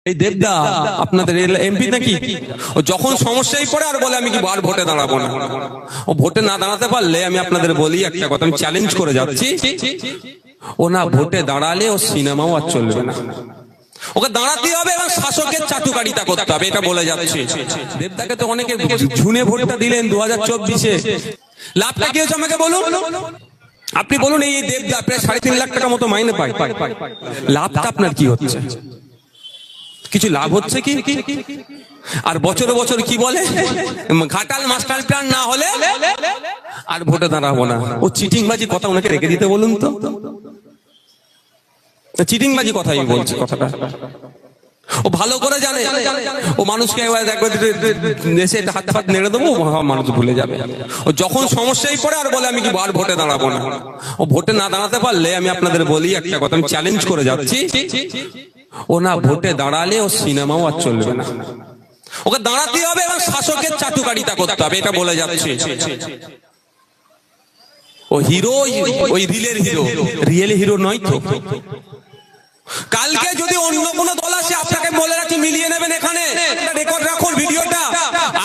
এই দেবদা আপনাদের এমপি নাকি? ও যখন সমস্যায় পড়ে আর বলে আমি কি বার ভোটে দাঁড়াবো না। ও ভোটে না দাঁড়াতে পারলে আমি আপনাদের বলি একটা কথা, আমি চ্যালেঞ্জ করে যাচ্ছি, ও না ভোটে দাঁড়ালে ও সিনেমাও আর চলবে না, ওকে দাঁড়াতে হবে এবং শাসকের চাটুকারিতা করতে হবে, এটা বলে যাচ্ছে। দেবদাকে তো অনেকে ঝুনে ভোটটা দিলেন 2024-এ, লাভটা কি হয়েছে আমাকে বলুন। আপনি বলুন, এই দেবদা প্রায় 3.5 লাখ টাকা মতো মাইনে পায়, লাভটা আপনার কি হচ্ছে? কিছু লাভ হচ্ছে কি? আর বছর বছর কি বলে, ঘাটাল মাস্টার প্ল্যান না হলে আর ভোটে দাঁড়াবো না। ও চিটিংবাজি কথা ওনাকে রেখে দিতে বলুন তো, চিটিংবাজি কথাই বলছে কথাটা। ও ভালো করে জানে ও মানুষকে এসে হাত হাত নেড়ে দেবো, মানুষ ভুলে যাবে। ও যখন সমস্যায় পড়ে আর বলে আমি কি বার ভোটে দাঁড়াবো না। ও ভোটে না দাঁড়াতে পারলে আমি আপনাদের বলি একটা কথা, আমি চ্যালেঞ্জ করে যাচ্ছি, ও না ভোটে দাঁড়ালে ও সিনেমাও আর চলবে না, ওকে দাঁড়াতে হবে এবং শাসকের চাটুকারিতা করতে হবে, এটা বলে যাচ্ছে। ও হিরো, ওই রিলের হিরো, রিয়েল হিরো নয় তো। কালকে যদি অন্য কোনো দল আসে আপনাকে বলে রাখি মিলিয়ে নেবেন, এখানে রেকর্ড রাখুন ভিডিওটা।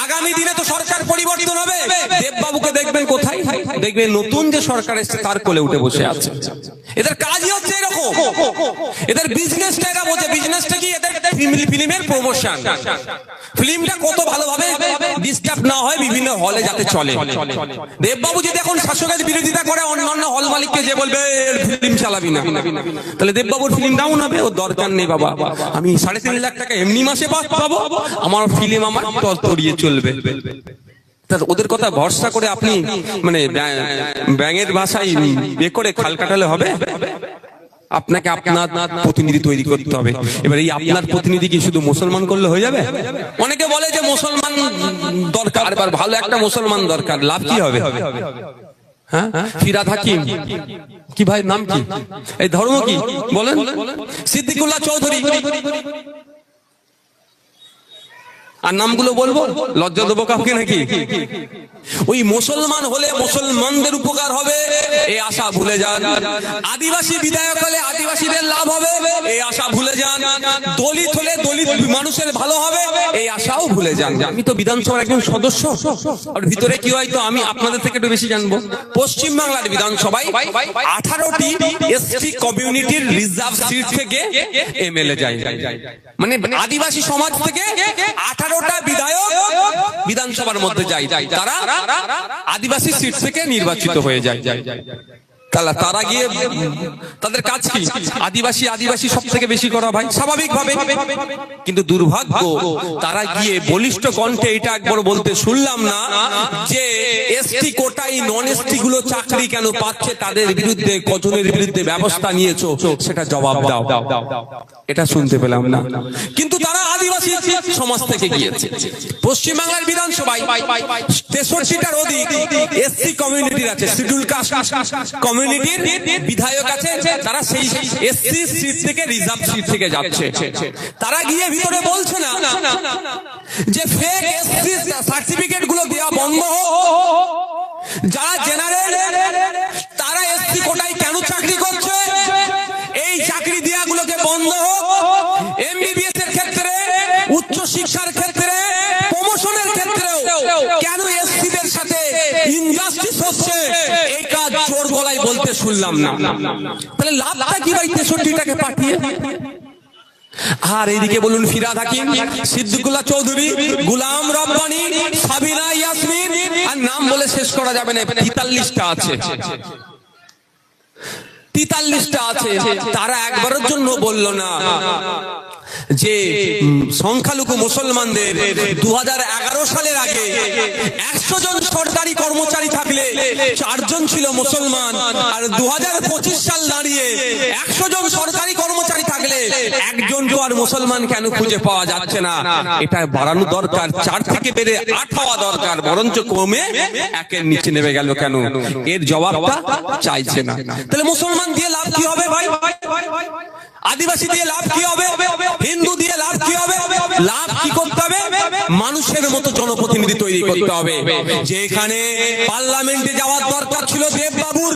আগামী দিনে তো সরকার পরিবর্তন হবে, দেববাবুকে দেখবেন কোথায়, দেখবেন নতুন যে সরকার এসেছে তার কোলে উঠে বসে আছে। এদের কাজই হচ্ছে এরকম, এদের বিজনেসটা এরা বোঝে। বিজনেসটা কি? এদের ফিল্মের প্রমোশন, ফিল্মটা কত ভালোভাবে ডিস্টার্ব না হয় বিভিন্ন হলে যাতে চলে। দেববাবু যদি এখন শাসকের বিরোধিতা করে অন্যান্য হল মালিককে যে বলবে ফিল্ম চালাবি না, তাহলে দেববাবুর ফিল্ম ডাউন হবে। ওর দরকার নেই বাবা, আমি 3.5 লাখ টাকা এমনি মাসে পাবো, আমার ফিল্ম আমার তরিয়ে চলবে। ওদের কথা ভরসা করে আপনি মানে ব্যাঙের ভাষায় এ করে খাল কাটালে হবে? আপনাকে আপনার প্রতিনিধি তৈরি করতে হবে। এবার এই আপনার প্রতিনিধি কি শুধু মুসলমান করলে হয়ে যাবে? অনেকে বলে যে মুসলমান দরকার, এবার ভালো একটা মুসলমান দরকার, লাভ কি হবে? হ্যাঁ, ফিরাদ হাকিম কি ভাই নাম কি, এই ধর্ম কি বলেন? সিদ্দিকুল্লাহ চৌধুরী, আর নামগুলো বলবো, লজ্জা দেবো কাউকে নাকি? ওই মুসলমান হলে মুসলমানদের উপকার হবে এই আশা ভুলে যান। আদিবাসী বিধায়ক হলে আদিবাসীদের লাভ হবে এই আশা ভুলে যান। দলিত হলে দলিত মানুষের ভালো হবে এই আশাও ভুলে যান। আমি তো বিধানসভার একজন সদস্য, আর ভিতরে কি হয় তো আমি আপনাদের থেকে একটু বেশি জানবো। পশ্চিম বাংলার বিধানসভায় 18টি এসটি কমিউনিটির রিজার্ভ সিট থেকে এমএলএ যায়, মানে আদিবাসী সমাজ থেকে 18টা বিধায়ক বিধানসভার মধ্যে যায়, তারা আদিবাসী সিট থেকে নির্বাচিত হয়ে যায়। তারা গিয়ে তাদের কাজ কি? আদিবাসী সব থেকে বেশি করা ভাই, স্বাভাবিক ভাবে। কিন্তু দুর্ভাগ্য, তারা গিয়ে বলিষ্ঠ কণ্ঠে এটা একবার বলতে শুনলাম না যে এসটি কোটাই নন এসটি গুলো চাকরি কেন পাচ্ছে, তাদের বিরুদ্ধে কজনের বিরুদ্ধে ব্যবস্থা নিয়েছো সেটা জবাব দাও, এটা শুনতে পেলাম না। কিন্তু তারা আদিবাসী সমাজ থেকে গিয়েছে। পশ্চিমবাংলার বিধানসভায় 63টার অধিক এসসি কমিউনিটির আছে, শিডিউল কাস্ট কমিউনিটির বিধায়ক আছে, তারা সেই এসসি সিট থেকে রিজার্ভ সিট থেকে যাচ্ছে। তারা গিয়ে ভিতরে বলছে না যে ফেক এসসি সার্টিফিকেট গুলো দেওয়া বন্ধ হোক, যারা জেনারেল তারা এসসি কোটায় কেন চাকরি করছে এই চাকরি দেওয়া গুলোকে বন্ধ হোক। এমবিবিএস এর ক্ষেত্রে, উচ্চ শিক্ষার ক্ষেত্রে, প্রমোশনের ক্ষেত্রেও কেন এসসিদের সাথে ইনজাস্টিস হচ্ছে এই কাজ জোর গলায় বলতে শুনলাম না। তাহলে লাভটা কি ভাই 63টাকে পাঠিয়ে? আর এইদিকে বলুন ফিরাদ হাকিম, সিদ্দিকুল্লাহ চৌধুরী, গুলাম রব্বানী, সাবিনা ইয়াসমিন, আর নাম বলে শেষ করা যাবে না, 43টা আছে, 43টা আছে। তারা একবারের জন্য বলল না যে সংখ্যালঘু মুসলমানদের 2011 সালের আগে 100 জন সরকারি কর্মচারী থাকলে 4 জন ছিল মুসলমান, আর 2025 সাল দাঁড়িয়ে 100 জন সরকারি কর্মচারী থাকলে একজন আর মুসলমান কেন খুঁজে পাওয়া যাচ্ছে না? এটা বাড়ানো দরকার, 4 থেকে বেড়ে 8 হওয়া দরকার, বরঞ্চ কমে 1-এর নিচে নেমে গেল কেন? এর জবাবটা চাইছে না। তাহলে মুসলমান দিয়ে লাভ কি হবে ভাই? আদিবাসী দিয়ে লাভ কি হবে? হিন্দু দিয়ে লাভ কি হবে? লাভ কি করতে হবে? মানুষের মতো জনপ্রতিনিধি তৈরি করতে হবে। যেখানে পার্লামেন্টে যাওয়ার দরকার ছিল দেববাবুর,